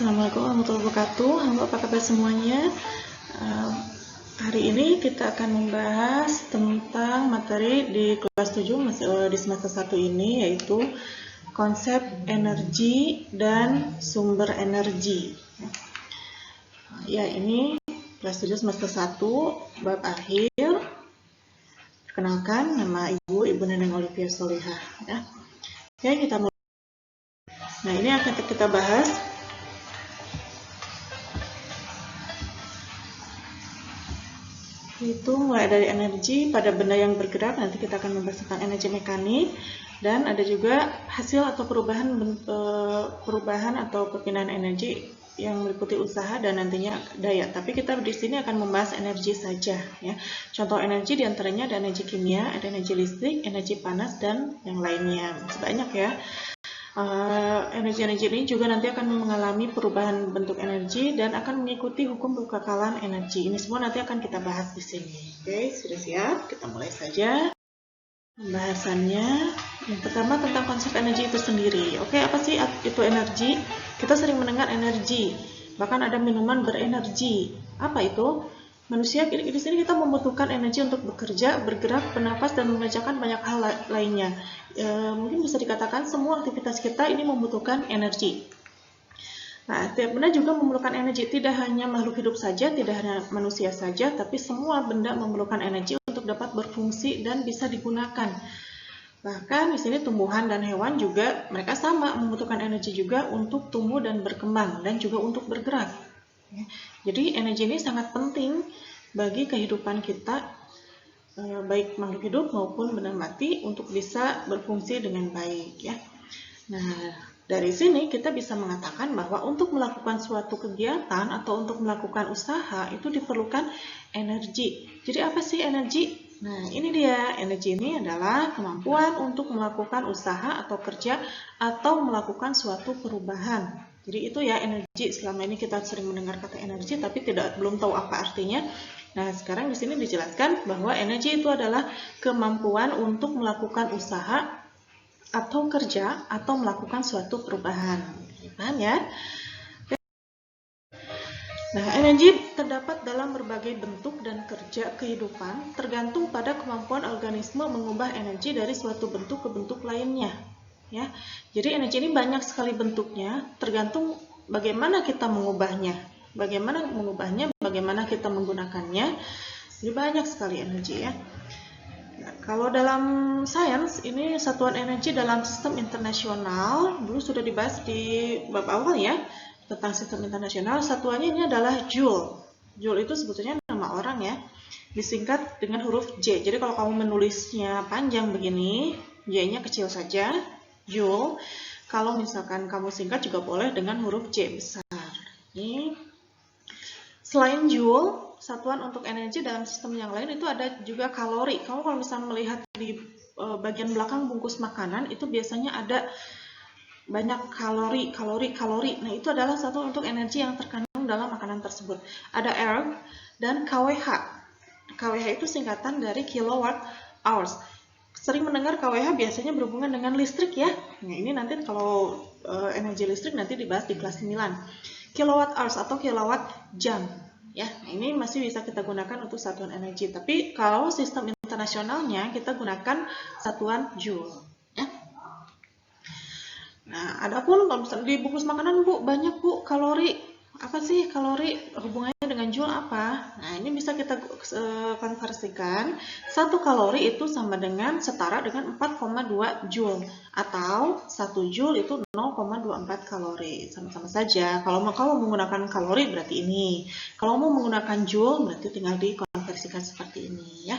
Assalamualaikum warahmatullahi wabarakatuh. Halo, apa kabar semuanya? Hari ini kita akan membahas tentang materi di kelas 7 di semester 1 ini, yaitu konsep energi dan sumber energi. Ya, ini kelas 7 semester 1 bab akhir. Perkenalkan, nama Ibu Neneng Olivia Solihah. Ya. Oke, kita mulai. Nah, ini akan kita bahas itu mulai dari energi pada benda yang bergerak. Nanti kita akan membahas tentang energi mekanik, dan ada juga hasil atau perubahan atau perpindahan energi yang meliputi usaha dan nantinya daya. Tapi kita di sini akan membahas energi saja, ya. Contoh energi diantaranya ada energi kimia, ada energi listrik, energi panas, dan yang lainnya. Banyak ya. Energi-energi ini juga nanti akan mengalami perubahan bentuk energi dan akan mengikuti hukum kekekalan energi. Ini semua nanti akan kita bahas di sini. Oke, sudah siap? Kita mulai saja pembahasannya. Yang pertama tentang konsep energi itu sendiri. Oke, apa sih itu energi? Kita sering mendengar energi, bahkan ada minuman berenergi. Apa itu? Manusia di sini kita membutuhkan energi untuk bekerja, bergerak, bernapas, dan mengerjakan banyak hal lainnya. Mungkin bisa dikatakan semua aktivitas kita ini membutuhkan energi. Nah, tiap benda juga memerlukan energi. Tidak hanya makhluk hidup saja, tidak hanya manusia saja, tapi semua benda memerlukan energi untuk dapat berfungsi dan bisa digunakan. Bahkan di sini tumbuhan dan hewan juga mereka sama membutuhkan energi juga untuk tumbuh dan berkembang dan juga untuk bergerak. Jadi energi ini sangat penting bagi kehidupan kita, baik makhluk hidup maupun benda mati, untuk bisa berfungsi dengan baik, ya. Nah, dari sini kita bisa mengatakan bahwa untuk melakukan suatu kegiatan atau untuk melakukan usaha itu diperlukan energi. Jadi apa sih energi? Nah, ini dia. Energi ini adalah kemampuan untuk melakukan usaha atau kerja atau melakukan suatu perubahan. Jadi itu ya energi. Selama ini kita sering mendengar kata energi tapi belum tahu apa artinya. Nah, sekarang di sini dijelaskan bahwa energi itu adalah kemampuan untuk melakukan usaha atau kerja atau melakukan suatu perubahan. Paham ya? Nah, energi terdapat dalam berbagai bentuk dan kerja kehidupan, tergantung pada kemampuan organisme mengubah energi dari suatu bentuk ke bentuk lainnya. Ya, jadi energi ini banyak sekali bentuknya, tergantung bagaimana kita mengubahnya. Bagaimana kita menggunakannya. Jadi banyak sekali energi, ya. Nah, kalau dalam sains ini satuan energi dalam sistem internasional dulu sudah dibahas di bab awal ya, tentang sistem internasional. Satuannya ini adalah Joule. Joule itu sebetulnya nama orang ya, disingkat dengan huruf J. Jadi kalau kamu menulisnya panjang begini, J-nya kecil saja, Joule. Kalau misalkan kamu singkat juga boleh dengan huruf J besar. Ini. Selain Joule, satuan untuk energi dalam sistem yang lain itu ada juga kalori. Kamu kalau misalnya melihat di bagian belakang bungkus makanan itu biasanya ada banyak kalori. Nah, itu adalah satu untuk energi yang terkandung dalam makanan tersebut. Ada erg dan kWh. kWh itu singkatan dari kilowatt hours. Sering mendengar kWh biasanya berhubungan dengan listrik ya. Nah, ini nanti kalau energi listrik nanti dibahas di kelas 9. Kilowatt hours atau kilowatt jam. Ya, ini masih bisa kita gunakan untuk satuan energi. Tapi kalau sistem internasionalnya kita gunakan satuan Joule. Ya. Nah, adapun kalau misalnya di bungkus makanan Bu, banyak Bu kalori. Apa sih kalori? Hubungannya dengan Joule apa? Nah, ini bisa kita konversikan. 1 kalori itu sama dengan setara dengan 4,2 Joule. Atau 1 Joule itu 0,24 kalori. Sama-sama saja. Kalau kamu menggunakan kalori berarti ini. Kalau mau menggunakan Joule berarti tinggal dikonversikan seperti ini ya.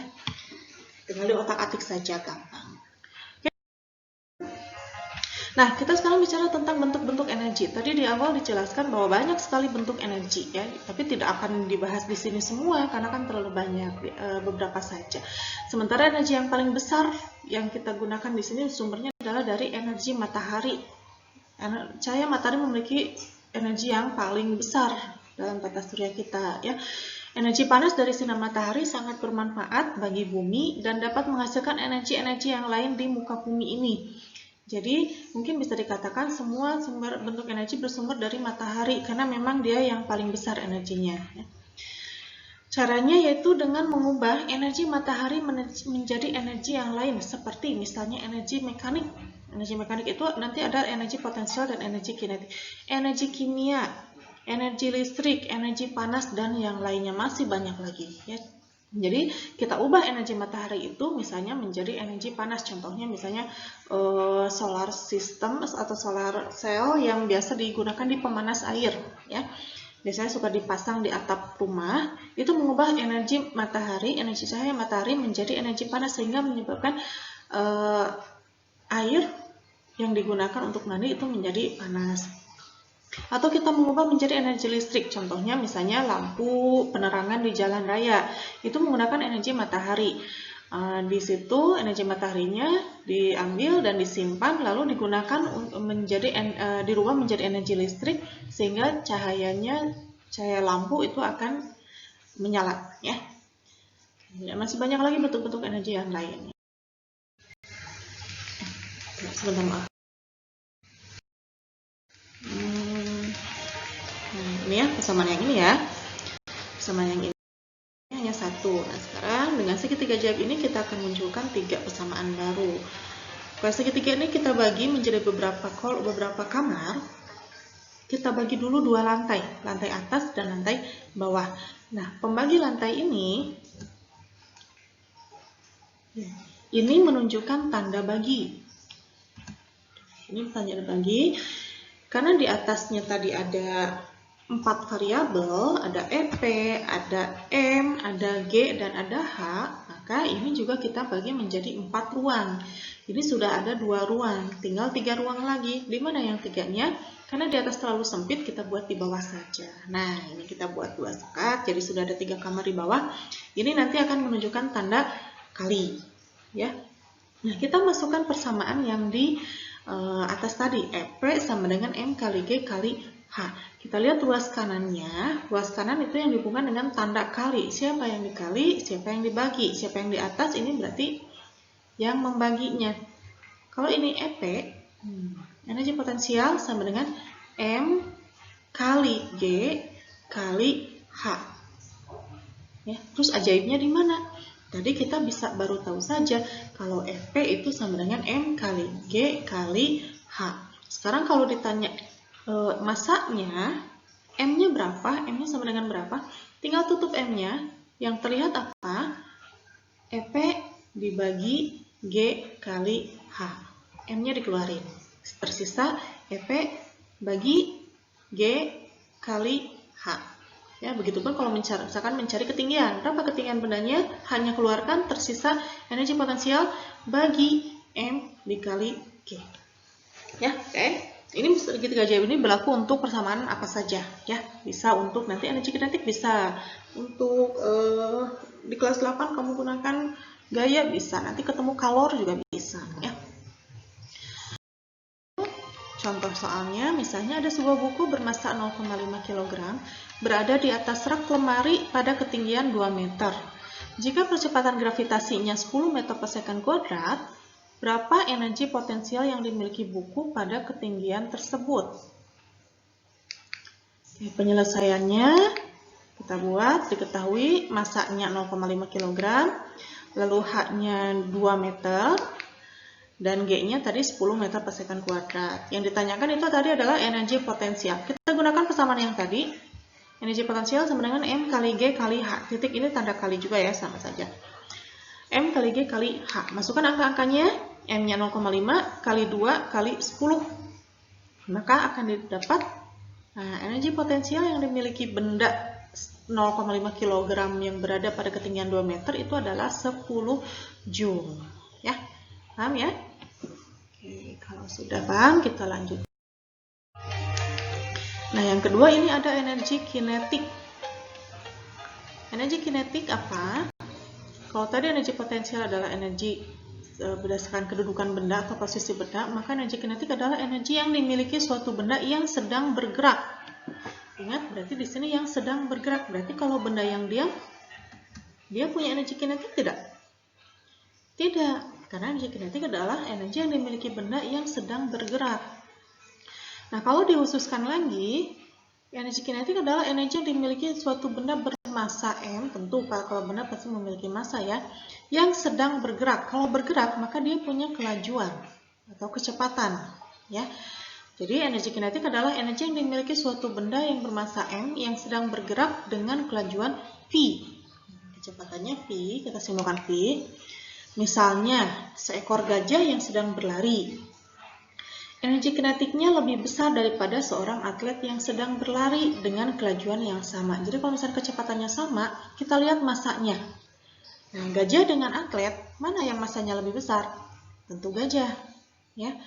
Tinggal di otak-atik saja, gampang. Nah, kita sekarang bicara tentang bentuk-bentuk energi. Tadi di awal dijelaskan bahwa banyak sekali bentuk energi ya, tapi tidak akan dibahas di sini semua karena kan terlalu banyak, beberapa saja. Sementara energi yang paling besar yang kita gunakan di sini sumbernya adalah dari energi matahari. Cahaya matahari memiliki energi yang paling besar dalam tata surya kita ya. Energi panas dari sinar matahari sangat bermanfaat bagi bumi dan dapat menghasilkan energi-energi yang lain di muka bumi ini. Jadi mungkin bisa dikatakan semua sumber bentuk energi bersumber dari matahari karena memang dia yang paling besar energinya. Caranya yaitu dengan mengubah energi matahari menjadi energi yang lain, seperti misalnya energi mekanik. Energi mekanik itu nanti ada energi potensial dan energi kinetik. Energi kimia, energi listrik, energi panas, dan yang lainnya masih banyak lagi. Ya. Jadi kita ubah energi matahari itu misalnya menjadi energi panas. Contohnya misalnya solar system atau solar cell yang biasa digunakan di pemanas air. Ya. Biasanya suka dipasang di atap rumah, itu mengubah energi matahari, energi cahaya matahari menjadi energi panas sehingga menyebabkan air yang digunakan untuk mandi itu menjadi panas. Atau kita mengubah menjadi energi listrik, contohnya misalnya lampu penerangan di jalan raya, itu menggunakan energi matahari. Di situ energi mataharinya diambil dan disimpan, lalu digunakan dirubah menjadi energi listrik sehingga cahaya lampu itu akan menyala. Ya. Masih banyak lagi bentuk-bentuk energi yang lain. Sebentar maaf. Ini ya persamaan yang ini ya. Persamaan yang ini hanya satu. Nah sekarang dengan segitiga ajaib ini kita akan munculkan 3 persamaan baru. Kalau segitiga ini kita bagi menjadi beberapa kamar. Kita bagi dulu 2 lantai, lantai atas dan lantai bawah. Nah pembagi lantai ini menunjukkan tanda bagi. Ini tanda bagi karena di atasnya tadi ada 4 variabel, ada EP, ada M, ada G, dan ada H, maka ini juga kita bagi menjadi 4 ruang. Ini sudah ada 2 ruang, tinggal 3 ruang lagi. Di mana yang 3-nya? Karena di atas terlalu sempit, kita buat di bawah saja. Nah, ini kita buat 2 sekat, jadi sudah ada 3 kamar di bawah. Ini nanti akan menunjukkan tanda kali. Ya. Nah, kita masukkan persamaan yang di atas tadi, EP sama dengan M kali G kali H. Kita lihat ruas kanannya. Ruas kanan itu yang dihubungkan dengan tanda kali. Siapa yang dikali, siapa yang dibagi. Siapa yang di atas, ini berarti yang membaginya. Kalau ini EP, energi potensial sama dengan M kali G kali H. Ya, terus ajaibnya di mana? Tadi kita bisa baru tahu saja kalau EP itu sama dengan M kali G kali H. Sekarang kalau ditanya masanya, M-nya berapa? M-nya sama dengan berapa? Tinggal tutup M-nya. Yang terlihat apa? EP dibagi G kali H. M-nya dikeluarin. Tersisa EP bagi G kali H. Ya, begitupun kalau misalkan mencari ketinggian. Berapa ketinggian bendanya? Hanya keluarkan tersisa energi potensial bagi M dikali G. Ya, oke. Ini segitiga ajaib ini berlaku untuk persamaan apa saja, ya. Bisa untuk nanti energi kinetik, bisa untuk di kelas 8 kamu gunakan gaya, bisa. Nanti ketemu kalor juga bisa, ya. Contoh soalnya, misalnya ada sebuah buku bermassa 0,5 kg berada di atas rak lemari pada ketinggian 2 meter. Jika percepatan gravitasinya 10 meter per second kuadrat, berapa energi potensial yang dimiliki buku pada ketinggian tersebut? Oke, penyelesaiannya kita buat, diketahui massanya 0,5 kg, lalu H-nya 2 meter, dan G-nya tadi 10 meter per second kuadrat. Yang ditanyakan itu tadi adalah energi potensial. Kita gunakan persamaan yang tadi, energi potensial sama dengan M kali G kali H. Titik ini tanda kali juga ya, sama saja. M kali G kali H. Masukkan angka-angkanya. M-nya 0,5 kali 2 kali 10. Maka akan didapat energi potensial yang dimiliki benda 0,5 kg yang berada pada ketinggian 2 meter itu adalah 10 Joule. Ya, paham ya? Oke, kalau sudah paham kita lanjut. Nah, yang kedua ini ada energi kinetik. Energi kinetik apa? Kalau tadi energi potensial adalah energi berdasarkan kedudukan benda atau posisi benda, maka energi kinetik adalah energi yang dimiliki suatu benda yang sedang bergerak. Ingat, berarti di sini yang sedang bergerak. Berarti kalau benda yang diam, dia punya energi kinetik tidak? Tidak, Karena energi kinetik adalah energi yang dimiliki benda yang sedang bergerak. Nah, kalau dikhususkan lagi, energi kinetik adalah energi yang dimiliki suatu benda bermassa M, tentu kalau benda pasti memiliki massa ya, yang sedang bergerak. Kalau bergerak, maka dia punya kelajuan atau kecepatan, ya. Jadi energi kinetik adalah energi yang dimiliki suatu benda yang bermassa M yang sedang bergerak dengan kelajuan V. Kecepatannya V, kita simpulkan V. Misalnya, seekor gajah yang sedang berlari. Energi kinetiknya lebih besar daripada seorang atlet yang sedang berlari dengan kelajuan yang sama. Jadi kalau misalnya kecepatannya sama, kita lihat massanya. Nah, gajah dengan atlet, mana yang massanya lebih besar? Tentu gajah, ya.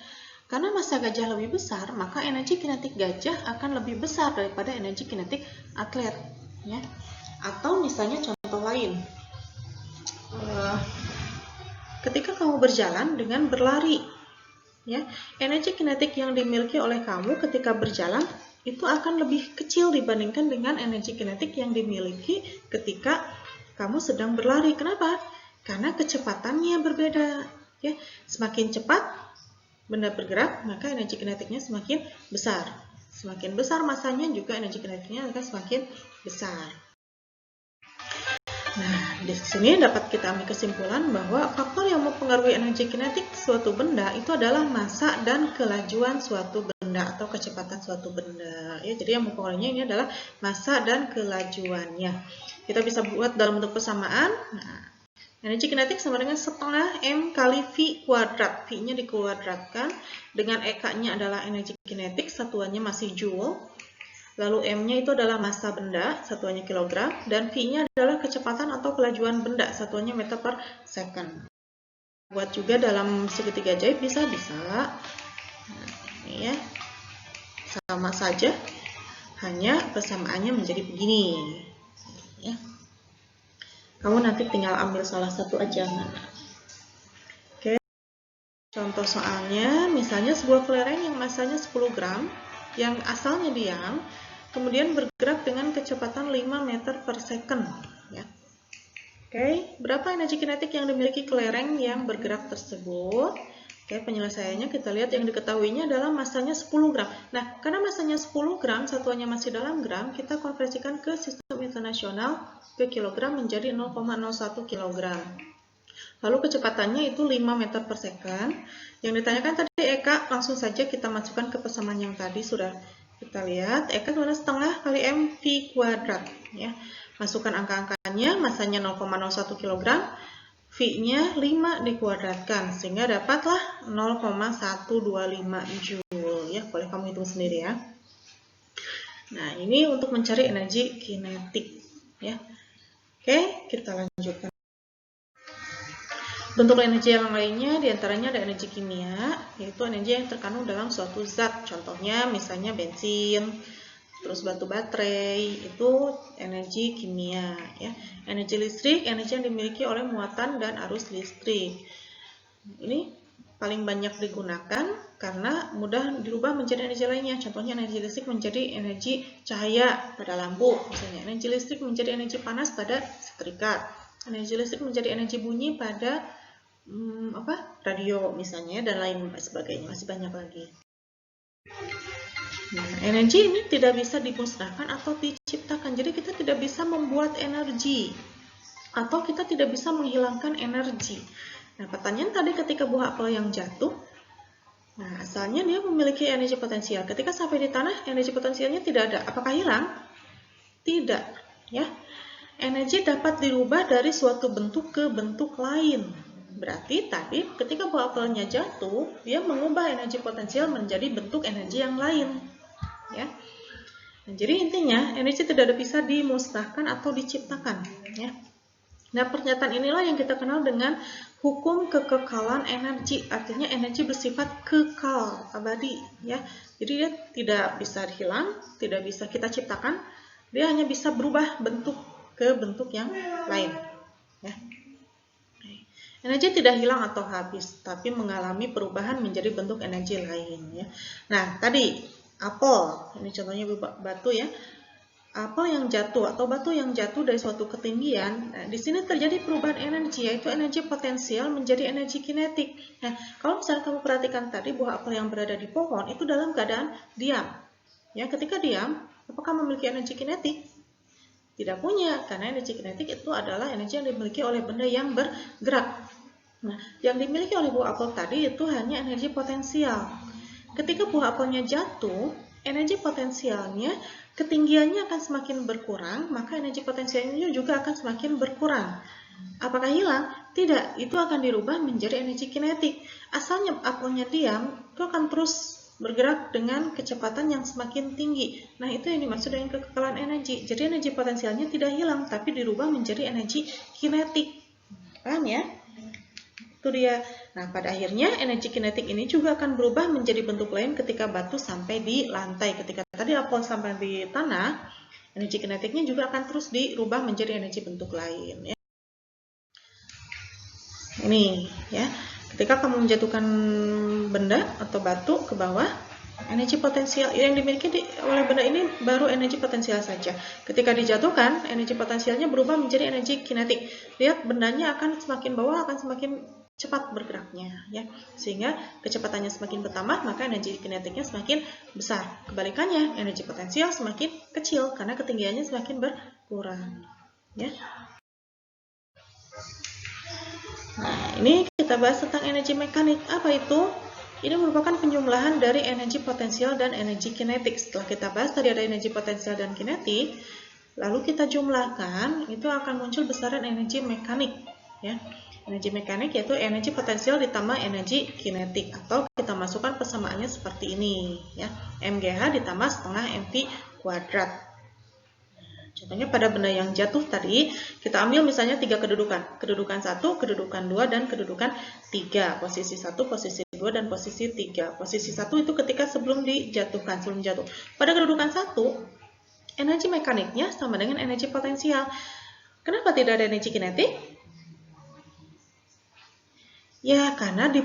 Karena massa gajah lebih besar, maka energi kinetik gajah akan lebih besar daripada energi kinetik atlet, ya. Atau misalnya contoh lain, ketika kamu berjalan dengan berlari, ya, energi kinetik yang dimiliki oleh kamu ketika berjalan itu akan lebih kecil dibandingkan dengan energi kinetik yang dimiliki ketika kamu sedang berlari. Kenapa? Karena kecepatannya berbeda, ya. Semakin cepat benda bergerak, maka energi kinetiknya semakin besar. Semakin besar massanya, juga energi kinetiknya akan semakin besar. Nah, di sini dapat kita ambil kesimpulan bahwa faktor yang mempengaruhi energi kinetik suatu benda itu adalah massa dan kelajuan suatu benda atau kecepatan suatu benda. Ya, jadi yang mempengaruhinya ini adalah massa dan kelajuannya. Kita bisa buat dalam bentuk persamaan. Nah, energi kinetik sama dengan setengah M kali V kuadrat. V-nya dikuadratkan. Dengan E-nya adalah energi kinetik, satuannya masih joule. Lalu M-nya itu adalah massa benda, satuannya kilogram. Dan V-nya adalah kecepatan atau kelajuan benda, satuannya meter per second. Buat juga dalam segitiga ajaib bisa-bisa. Nah, ini ya. Sama saja, hanya persamaannya menjadi begini. Ya. Kamu nanti tinggal ambil salah satu aja. Oke. Contoh soalnya, misalnya sebuah kelereng yang massanya 10 gram, yang asalnya diam, kemudian bergerak dengan kecepatan 5 meter per second. Ya. Oke, berapa energi kinetik yang dimiliki kelereng yang bergerak tersebut? Oke, penyelesaiannya kita lihat yang diketahuinya adalah massanya 10 gram. Nah, karena massanya 10 gram, satuannya masih dalam gram, kita konversikan ke sistem internasional ke kilogram menjadi 0,01 kilogram. Lalu kecepatannya itu 5 meter per second. Yang ditanyakan tadi Eka, langsung saja kita masukkan ke persamaan yang tadi sudah kita lihat. Eka adalah setengah kali M V kuadrat. Ya. Masukkan angka-angkanya, massanya 0,01 kg, V-nya 5 dikuadratkan, sehingga dapatlah 0,125 Joule. Ya, boleh kamu hitung sendiri ya. Nah, ini untuk mencari energi kinetik. Ya. Oke, kita lanjutkan. Bentuk energi yang lainnya diantaranya ada energi kimia, yaitu energi yang terkandung dalam suatu zat. Contohnya misalnya bensin, terus batu baterai, itu energi kimia. Ya. Energi listrik, energi yang dimiliki oleh muatan dan arus listrik. Ini paling banyak digunakan karena mudah dirubah menjadi energi lainnya. Contohnya energi listrik menjadi energi cahaya pada lampu, misalnya. Energi listrik menjadi energi panas pada setrika. Energi listrik menjadi energi bunyi pada radio misalnya, dan lain sebagainya, masih banyak lagi. Nah, energi ini tidak bisa dimusnahkan atau diciptakan, jadi kita tidak bisa membuat energi atau kita tidak bisa menghilangkan energi. Nah, pertanyaan tadi ketika buah apel yang jatuh, nah asalnya dia memiliki energi potensial. Ketika sampai di tanah, energi potensialnya tidak ada. Apakah hilang? Tidak, ya. Energi dapat dirubah dari suatu bentuk ke bentuk lain. Berarti tadi ketika buah apelnya jatuh, dia mengubah energi potensial menjadi bentuk energi yang lain. Ya. Nah, jadi intinya energi tidak bisa dimusnahkan atau diciptakan. Ya. Nah, pernyataan inilah yang kita kenal dengan hukum kekekalan energi. Artinya energi bersifat kekal, abadi. Ya. Jadi dia tidak bisa hilang, tidak bisa kita ciptakan. Dia hanya bisa berubah bentuk ke bentuk yang lain. Ya. Energi tidak hilang atau habis, tapi mengalami perubahan menjadi bentuk energi lain. Ya. Nah, tadi apel, ini contohnya batu ya. apel yang jatuh atau batu yang jatuh dari suatu ketinggian, nah, di sini terjadi perubahan energi, yaitu energi potensial menjadi energi kinetik. Nah, kalau misalnya kamu perhatikan tadi buah apel yang berada di pohon itu dalam keadaan diam. Ya, ketika diam, apakah memiliki energi kinetik? Tidak punya, karena energi kinetik itu adalah energi yang dimiliki oleh benda yang bergerak. Nah, yang dimiliki oleh buah apel tadi itu hanya energi potensial. Ketika buah apelnya jatuh, energi potensialnya ketinggiannya akan semakin berkurang, maka energi potensialnya juga akan semakin berkurang. Apakah hilang? Tidak, itu akan dirubah menjadi energi kinetik. Asalnya apelnya diam, itu akan terus bergerak dengan kecepatan yang semakin tinggi. Nah, itu yang dimaksud dengan kekekalan energi. Jadi energi potensialnya tidak hilang, tapi dirubah menjadi energi kinetik. Paham ya? Itu dia. Nah, pada akhirnya energi kinetik ini juga akan berubah menjadi bentuk lain ketika batu sampai di lantai. Ketika tadi apel sampai di tanah, energi kinetiknya juga akan terus dirubah menjadi energi bentuk lain. Ya. Ini ya, ketika kamu menjatuhkan benda atau batu ke bawah, energi potensial yang dimiliki oleh benda ini baru energi potensial saja. Ketika dijatuhkan, energi potensialnya berubah menjadi energi kinetik. Lihat, bendanya akan semakin bawah, akan semakin cepat bergeraknya, ya, sehingga kecepatannya semakin bertambah, maka energi kinetiknya semakin besar. Kebalikannya, energi potensial semakin kecil karena ketinggiannya semakin berkurang, ya. Nah, ini kita bahas tentang energi mekanik. Apa itu? Ini merupakan penjumlahan dari energi potensial dan energi kinetik. Setelah kita bahas tadi ada energi potensial dan kinetik, lalu kita jumlahkan, itu akan muncul besaran energi mekanik, ya. Energi mekanik yaitu energi potensial ditambah energi kinetik, atau kita masukkan persamaannya seperti ini, ya. MGH ditambah setengah MV kuadrat. Contohnya pada benda yang jatuh tadi, kita ambil misalnya 3 kedudukan. Kedudukan 1, kedudukan 2, dan kedudukan 3. Posisi 1, posisi 2, dan posisi 3. Posisi 1 itu ketika sebelum dijatuhkan, sebelum jatuh. Pada kedudukan 1, energi mekaniknya sama dengan energi potensial. Kenapa tidak ada energi kinetik? Ya, karena di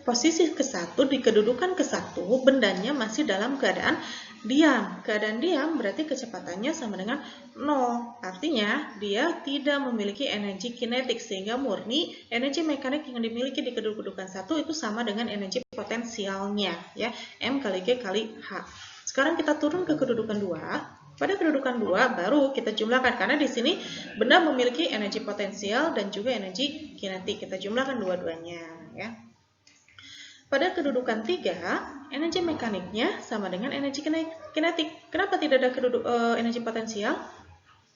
posisi ke-1, di kedudukan ke-1, bendanya masih dalam keadaan diam. Keadaan diam berarti kecepatannya sama dengan 0. Artinya, dia tidak memiliki energi kinetik, sehingga murni energi mekanik yang dimiliki di kedudukan 1 itu sama dengan energi potensialnya, ya, M kali G kali H. Sekarang kita turun ke kedudukan 2. Pada kedudukan 2 baru kita jumlahkan, karena di sini benda memiliki energi potensial dan juga energi kinetik. Kita jumlahkan dua-duanya, ya. Pada kedudukan 3, energi mekaniknya sama dengan energi kinetik. Kenapa tidak ada energi potensial?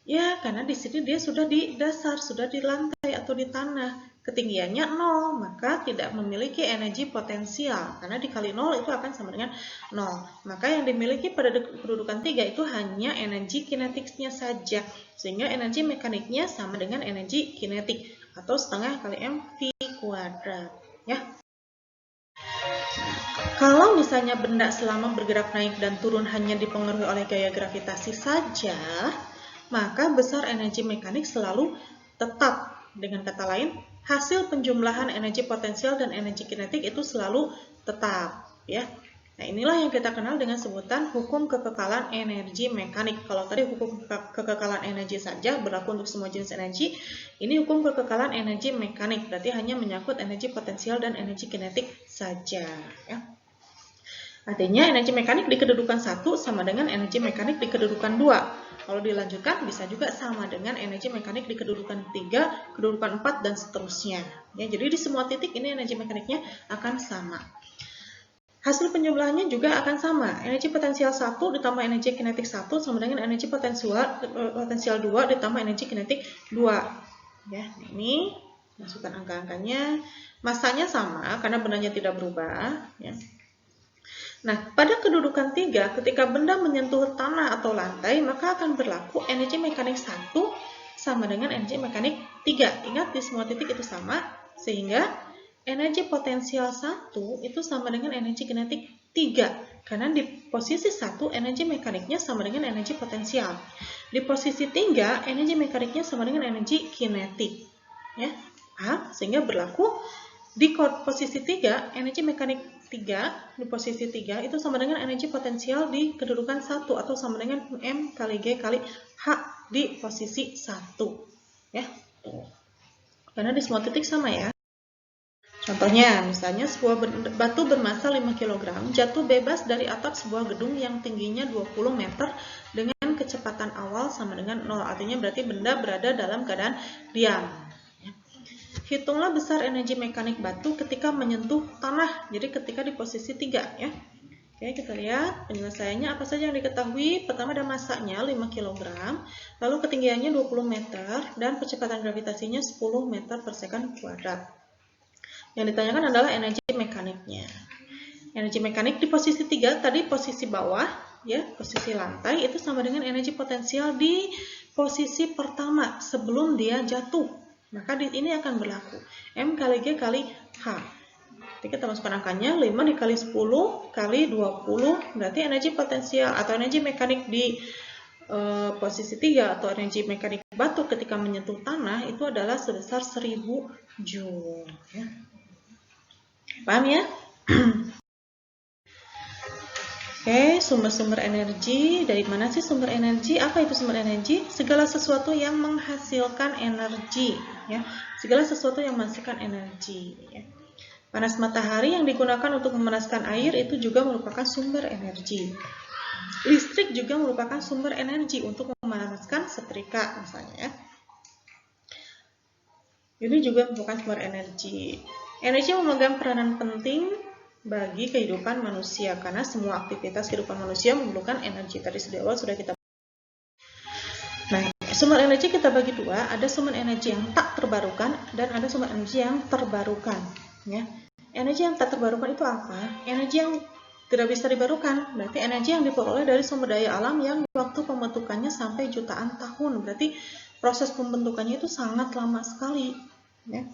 Ya, karena di sini dia sudah di dasar, sudah di lantai atau di tanah. Ketinggiannya 0, maka tidak memiliki energi potensial. Karena dikali 0 itu akan sama dengan 0. Maka yang dimiliki pada kedudukan 3 itu hanya energi kinetiknya saja. Sehingga energi mekaniknya sama dengan energi kinetik. Atau setengah kali MV kuadrat. Ya. Kalau misalnya benda selama bergerak naik dan turun hanya dipengaruhi oleh gaya gravitasi saja, maka besar energi mekanik selalu tetap. Dengan kata lain, hasil penjumlahan energi potensial dan energi kinetik itu selalu tetap, ya. Nah, inilah yang kita kenal dengan sebutan hukum kekekalan energi mekanik. Kalau tadi hukum kekekalan energi saja berlaku untuk semua jenis energi, ini hukum kekekalan energi mekanik, berarti hanya menyangkut energi potensial dan energi kinetik saja, ya. Artinya energi mekanik di kedudukan 1 sama dengan energi mekanik di kedudukan 2. Kalau dilanjutkan bisa juga sama dengan energi mekanik di kedudukan 3, kedudukan 4, dan seterusnya. Ya, jadi di semua titik ini energi mekaniknya akan sama. Hasil penjumlahannya juga akan sama. Energi potensial 1 ditambah energi kinetik 1 sama dengan energi potensial 2 ditambah energi kinetik 2. Ya, ini masukkan angka-angkanya. Masanya sama karena bendanya tidak berubah, ya. Nah, pada kedudukan 3, ketika benda menyentuh tanah atau lantai, maka akan berlaku energi mekanik 1 sama dengan energi mekanik 3. Ingat, di semua titik itu sama, sehingga energi potensial 1 itu sama dengan energi kinetik 3. Karena di posisi 1, energi mekaniknya sama dengan energi potensial. Di posisi 3, energi mekaniknya sama dengan energi kinetik. Ya, sehingga berlaku di posisi 3, energi mekanik 3, di posisi 3 itu sama dengan energi potensial di kedudukan 1 atau sama dengan M kali G kali H di posisi 1. Ya. Karena di semua titik sama ya. Contohnya, misalnya sebuah batu bermasa 5 kg jatuh bebas dari atap sebuah gedung yang tingginya 20 meter dengan kecepatan awal sama dengan 0. Artinya berarti benda berada dalam keadaan diam. Hitunglah besar energi mekanik batu ketika menyentuh tanah. Jadi ketika di posisi 3 ya. Oke, kita lihat penyelesaiannya apa saja yang diketahui. Pertama ada masanya 5 kg, lalu ketinggiannya 20 meter dan kecepatan gravitasinya 10 meter per second kuadrat. Yang ditanyakan adalah energi mekaniknya. Energi mekanik di posisi 3 tadi posisi bawah ya, posisi lantai itu sama dengan energi potensial di posisi pertama sebelum dia jatuh. Maka ini akan berlaku M kali G kali H. Jadi kita masukkan angkanya 5 dikali 10 kali 20 berarti energi potensial atau energi mekanik di posisi 3 atau energi mekanik batu ketika menyentuh tanah itu adalah sebesar 1000 Joule ya. Paham ya? Oke, sumber-sumber energi. Dari mana sih sumber energi? Apa itu sumber energi? Segala sesuatu yang menghasilkan energi. Ya. Segala sesuatu yang menghasilkan energi. Ya. Panas matahari yang digunakan untuk memanaskan air itu juga merupakan sumber energi. Listrik juga merupakan sumber energi untuk memanaskan setrika misalnya. Ya. Ini juga merupakan sumber energi. Energi memegang peranan penting bagi kehidupan manusia karena semua aktivitas kehidupan manusia memerlukan energi. Tadi di awal sudah kita. Nah, sumber energi kita bagi dua, ada sumber energi yang tak terbarukan dan ada sumber energi yang terbarukan. Ya. Energi yang tak terbarukan itu apa? Energi yang tidak bisa dibarukan, berarti energi yang diperoleh dari sumber daya alam yang waktu pembentukannya sampai jutaan tahun. Berarti proses pembentukannya itu sangat lama sekali. Ya.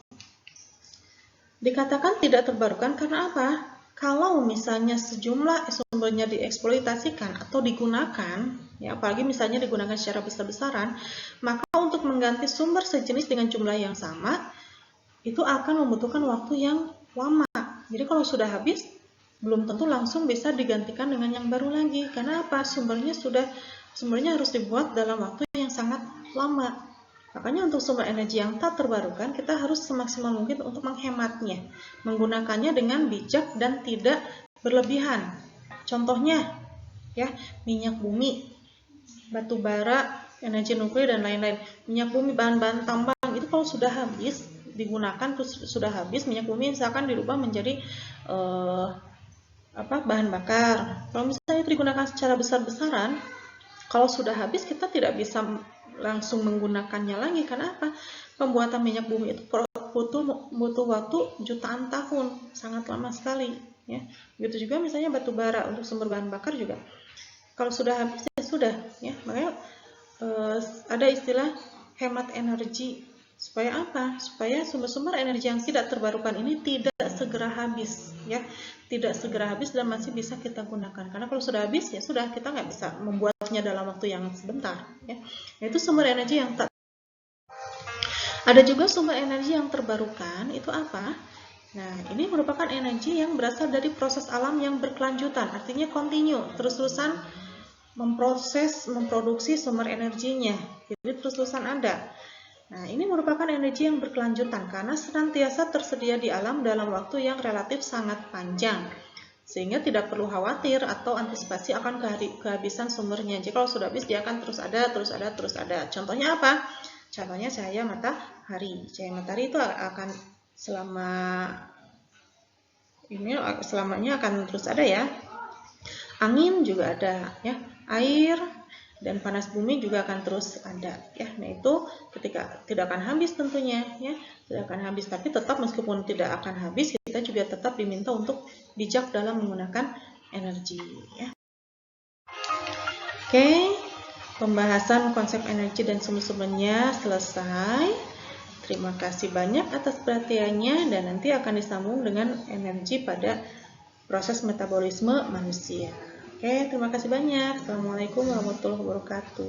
Dikatakan tidak terbarukan karena apa? Kalau misalnya sejumlah sumbernya dieksploitasikan atau digunakan, ya apalagi misalnya digunakan secara besar-besaran, maka untuk mengganti sumber sejenis dengan jumlah yang sama, itu akan membutuhkan waktu yang lama. Jadi kalau sudah habis, belum tentu langsung bisa digantikan dengan yang baru lagi. Karena apa? Sumbernya harus dibuat dalam waktu yang sangat lama. Makanya untuk sumber energi yang tak terbarukan, kita harus semaksimal mungkin untuk menghematnya, menggunakannya dengan bijak dan tidak berlebihan. Contohnya, ya minyak bumi, batu bara, energi nuklir dan lain-lain. Minyak bumi, bahan-bahan tambang itu kalau sudah habis digunakan, terus sudah habis minyak bumi misalkan dirubah menjadi bahan bakar. Kalau misalnya itu digunakan secara besar-besaran, kalau sudah habis kita tidak bisa langsung menggunakannya lagi. Karena apa? Pembuatan minyak bumi itu butuh waktu jutaan tahun, sangat lama sekali. Ya. Begitu juga misalnya batu bara untuk sumber bahan bakar juga. Kalau sudah habis ya sudah. Ya. Makanya ada istilah hemat energi. Supaya apa? Supaya sumber-sumber energi yang tidak terbarukan ini tidak segera habis. Ya. Tidak segera habis dan masih bisa kita gunakan. Karena kalau sudah habis ya sudah, kita nggak bisa membuatnya dalam waktu yang sebentar. Ya. Itu sumber energi yang tak. Ada juga sumber energi yang terbarukan, itu apa? Nah, ini merupakan energi yang berasal dari proses alam yang berkelanjutan, artinya kontinu, terus-terusan memproduksi sumber energinya. Jadi terus-terusan ada. Nah, ini merupakan energi yang berkelanjutan karena senantiasa tersedia di alam dalam waktu yang relatif sangat panjang. Sehingga tidak perlu khawatir atau antisipasi akan kehabisan sumbernya. Jadi kalau sudah habis dia akan terus ada. Contohnya apa? Contohnya cahaya matahari. Cahaya matahari itu akan selamanya akan terus ada ya. Angin juga ada ya. Air dan panas bumi juga akan terus ada ya. Nah, itu ketika tidak akan habis tentunya ya. Tidak akan habis, tapi tetap meskipun tidak akan habis, kita juga tetap diminta untuk bijak dalam menggunakan energi ya. Oke. Pembahasan konsep energi dan sumber-sumbernya selesai. Terima kasih banyak atas perhatiannya dan nanti akan disambung dengan energi pada proses metabolisme manusia. Oke, terima kasih banyak. Assalamualaikum warahmatullahi wabarakatuh.